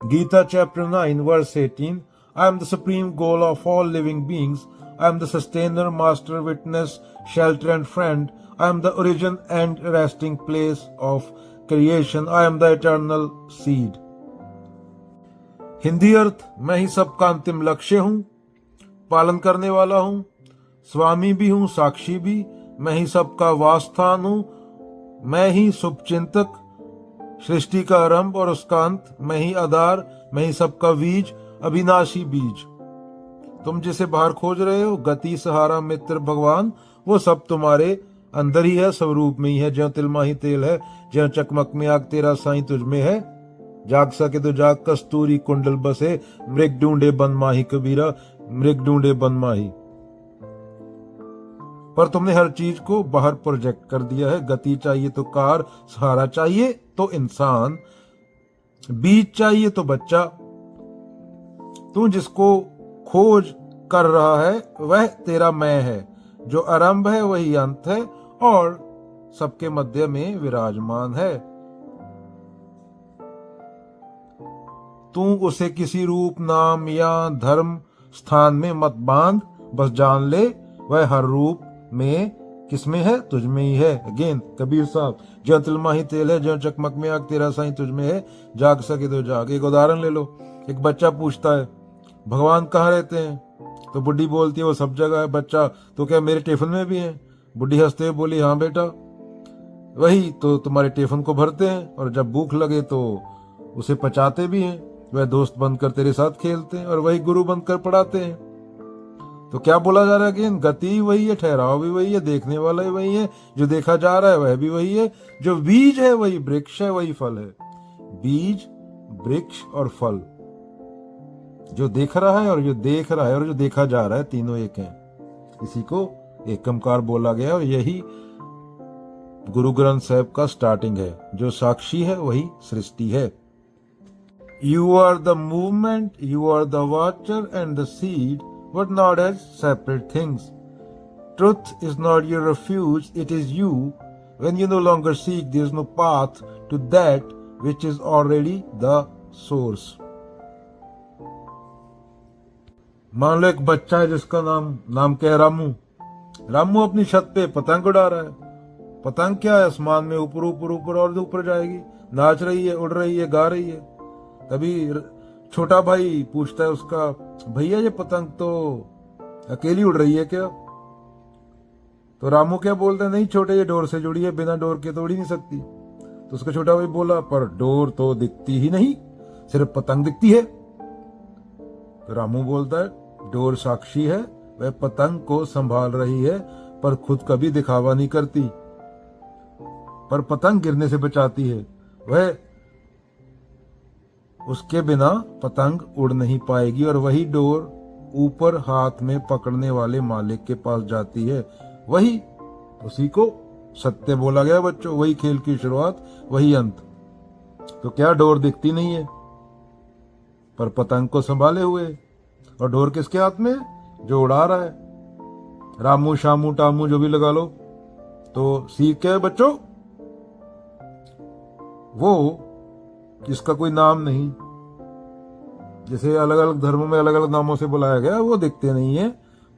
Gita chapter 9 verse 18, I am the supreme goal of all living beings. I am the sustainer, master, witness, shelter and friend. I am the origin and resting place of creation. I am the eternal seed. Hindi अर्थ, मैं ही सबका अंतिम लक्ष्य हूं, पालन करने वाला हूं, स्वामी भी हूं, साक्षी भी, मैं ही सबका वासस्थान हूं, मैं ही शुभचिंतक, सृष्टि का आरंभ और उसका अंत, मैं ही आधार, मैं ही सबका बीज, अविनाशी बीज। तुम जिसे बाहर खोज रहे हो, गति, सहारा, मित्र, भगवान, वो सब तुम्हारे अंदर ही है, स्वरूप में ही है। ज्यों तिल माही तेल है, ज्यों चकमक में आग, तेरा साईं तुझ में है। जाग सके तो जाग, कस्तूरी कुंडल बसे, मृग ढूंढे बन माही कबीरा, मृग ढूंढे बन माही। पर तुमने हर चीज को बाहर प्रोजेक्ट कर दिया है। गति चाहिए तो कार, सहारा चाहिए तो इंसान, बीज चाहिए तो बच्चा। तू जिसको खोज कर रहा है वह तेरा मैं है। जो आरंभ है वही अंत है और सबके मध्य में विराजमान है। तू उसे किसी रूप, नाम या धर्म स्थान में मत बांध, बस जान ले वह हर रूप में किसमें है, तुझ में ही है। अगेन कबीर साहब, जो तिल माही तेल है, जो चकमक में आग, तेरा साईं तुझ में है। जाग सके तो जाग। एक उदाहरण ले लो। एक बच्चा पूछता है भगवान कहाँ रहते हैं, तो बुढ़ी बोलती है वो सब जगह है। बच्चा, तो क्या मेरे टिफिन में भी है? बुढ़ी हंसते हुए बोली हाँ बेटा, वही तो तुम्हारे टिफिन को भरते हैं और जब भूख लगे तो उसे पचाते भी हैं। वह दोस्त बनकर तेरे साथ खेलते हैं और वही गुरु बनकर पढ़ाते हैं। तो क्या बोला जा रहा है कि गति वही है, ठहराव भी वही है, देखने वाला ही वही है, जो देखा जा रहा है वह भी वही है। जो बीज है वही वृक्ष है, वही फल है। बीज, वृक्ष और फल, जो देख रहा है और जो देख रहा है और जो देखा जा रहा है, तीनों एक हैं। इसी को एकमकार बोला गया और यही गुरु ग्रंथ साहिब का स्टार्टिंग है। जो साक्षी है वही सृष्टि है। You are the movement, you are the watcher and the seed, but not as separate things. Truth is not your refuge, it is you. When you no longer seek, there is no path to that which is already the source. मान लो एक बच्चा है जिसका नाम क्या है, रामू। रामू अपनी छत पे पतंग उड़ा रहा है। पतंग क्या है, आसमान में ऊपर ऊपर ऊपर और ऊपर जाएगी, नाच रही है, उड़ रही है, गा रही है। तभी छोटा भाई पूछता है उसका, भैया ये पतंग तो अकेली उड़ रही है क्या? तो रामू क्या बोलता है, नहीं छोटे, ये डोर से जुड़ी है, बिना डोर के तो उड़ ही नहीं सकती। तो उसका छोटा भाई बोला, पर डोर तो दिखती ही नहीं, सिर्फ पतंग दिखती है। तो रामू बोलता है, डोर साक्षी है, वह पतंग को संभाल रही है पर खुद कभी दिखावा नहीं करती। पर पतंग गिरने से बचाती है, वह उसके बिना पतंग उड़ नहीं पाएगी और वही डोर ऊपर हाथ में पकड़ने वाले मालिक के पास जाती है। वही उसी को सत्य बोला गया बच्चों। वही खेल की शुरुआत, वही अंत। तो क्या डोर दिखती नहीं है, पर पतंग को संभाले हुए। और डोर किसके हाथ में? जो उड़ा रहा है। रामू, शामू, टामू जो भी लगा लो। तो सीख क्या है बच्चों? वो जिसका कोई नाम नहीं, जैसे अलग अलग धर्मों में अलग अलग नामों से बुलाया गया, वो दिखते नहीं है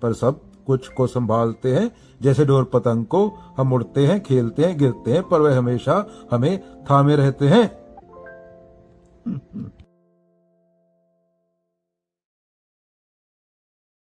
पर सब कुछ को संभालते हैं। जैसे डोर पतंग को, हम उड़ते हैं, खेलते हैं, गिरते हैं, पर वह हमेशा हमें थामे रहते हैं।